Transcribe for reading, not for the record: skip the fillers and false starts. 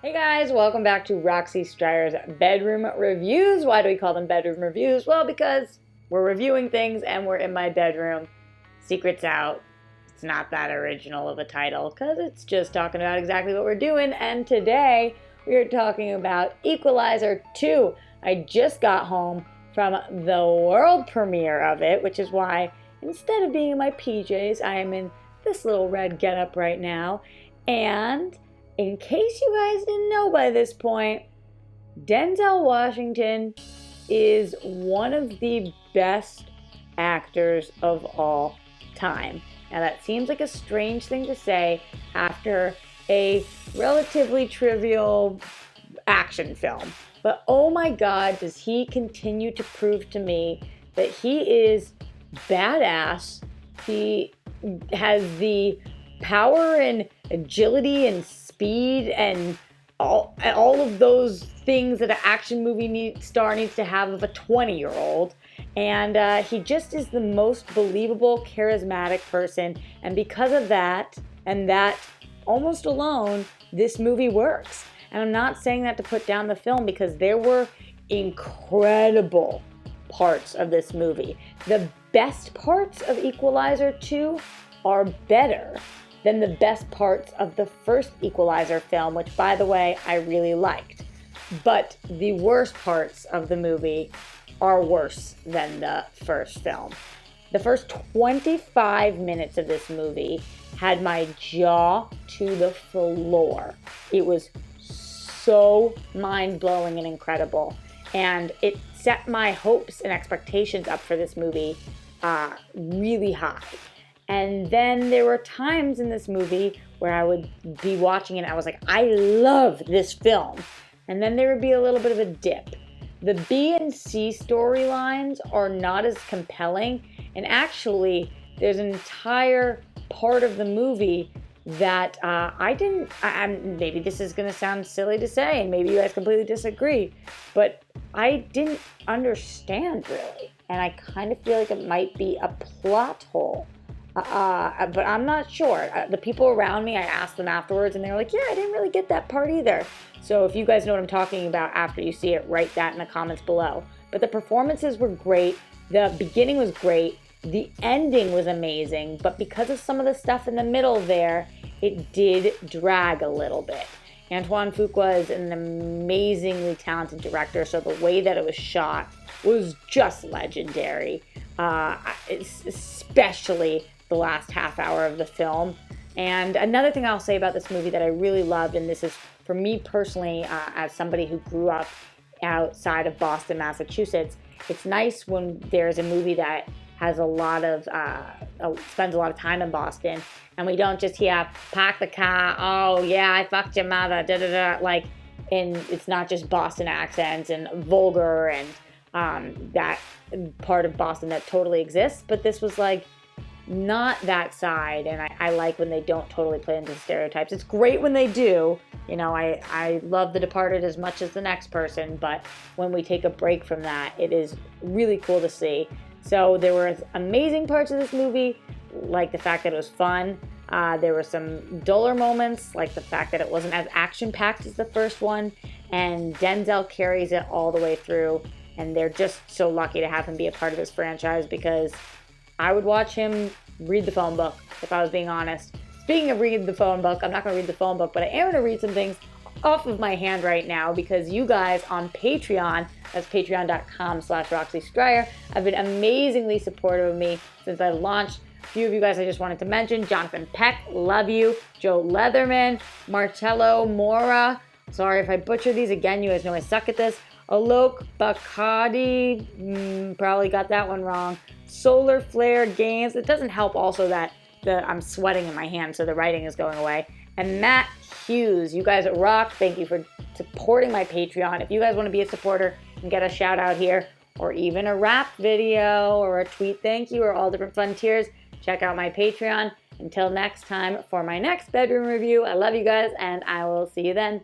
Hey guys, welcome back to Roxy Streyer's Bedroom Reviews. Why do we call them bedroom reviews? Well, because we're reviewing things and we're in my bedroom. Secret's out. It's not that original of a title because it's just talking about exactly what we're doing. And today we are talking about Equalizer 2. I just got home from the world premiere of it, which is why instead of being in my PJs, I am in this little red getup right now. And in case you guys didn't know by this point, Denzel Washington is one of the best actors of all time. Now that seems like a strange thing to say after a relatively trivial action film. But oh my God, does he continue to prove to me that he is badass. He has the power and agility and speed and all of those things that an action movie star needs to have of a 20-year-old. And he just is the most believable, charismatic person. And because of that, and that almost alone, this movie works. And I'm not saying that to put down the film because there were incredible parts of this movie. The best parts of Equalizer 2 are better than the best parts of the first Equalizer film, which, by the way, I really liked. But the worst parts of the movie are worse than the first film. The first 25 minutes of this movie had my jaw to the floor. It was so mind-blowing and incredible. And it set my hopes and expectations up for this movie really high. And then there were times in this movie where I would be watching it and I was like, I love this film. And then there would be a little bit of a dip. The B and C storylines are not as compelling. And actually, there's an entire part of the movie that maybe this is going to sound silly to say, and maybe you guys completely disagree, but I didn't understand really. And I kind of feel like it might be a plot hole. But I'm not sure. The people around me, I asked them afterwards, and they were like, yeah, I didn't really get that part either. So if you guys know what I'm talking about after you see it, write that in the comments below. But the performances were great. The beginning was great. The ending was amazing. But because of some of the stuff in the middle there, it did drag a little bit. Antoine Fuqua is an amazingly talented director, so the way that it was shot was just legendary, especially the last half hour of the film. And another thing I'll say about this movie that I really loved, and this is for me personally, as somebody who grew up outside of Boston, Massachusetts, it's nice when there's a movie that has a lot of, spends a lot of time in Boston, and we don't just hear, park the car, oh yeah, I fucked your mother, da da da, like, and it's not just Boston accents and vulgar and that part of Boston that totally exists, but this was like, not that side, and I like when they don't totally play into the stereotypes. It's great when they do. You know, I love The Departed as much as the next person, but when we take a break from that, it is really cool to see. So there were amazing parts of this movie, like the fact that it was fun. There were some duller moments, like the fact that it wasn't as action-packed as the first one, and Denzel carries it all the way through, and they're just so lucky to have him be a part of this franchise because I would watch him read the phone book, if I was being honest. Speaking of reading the phone book, I'm not going to read the phone book, but I am going to read some things off of my hand right now because you guys on Patreon, that's patreon.com/Roxy Streyer, have been amazingly supportive of me since I launched. A few of you guys I just wanted to mention: Jonathan Peck, love you; Joe Leatherman, Marcello Mora, sorry if I butchered these, again, you guys know I suck at this; Alok Bacardi, probably got that one wrong; Solar Flare Games, it doesn't help also that I'm sweating in my hand, so the writing is going away; and Matt Hughes. You guys rock. Thank you for supporting my Patreon. If you guys want to be a supporter and get a shout out here, or even a rap video, or a tweet thank you, or all different fun tiers, check out my Patreon. Until next time, for my next bedroom review, I love you guys, and I will see you then.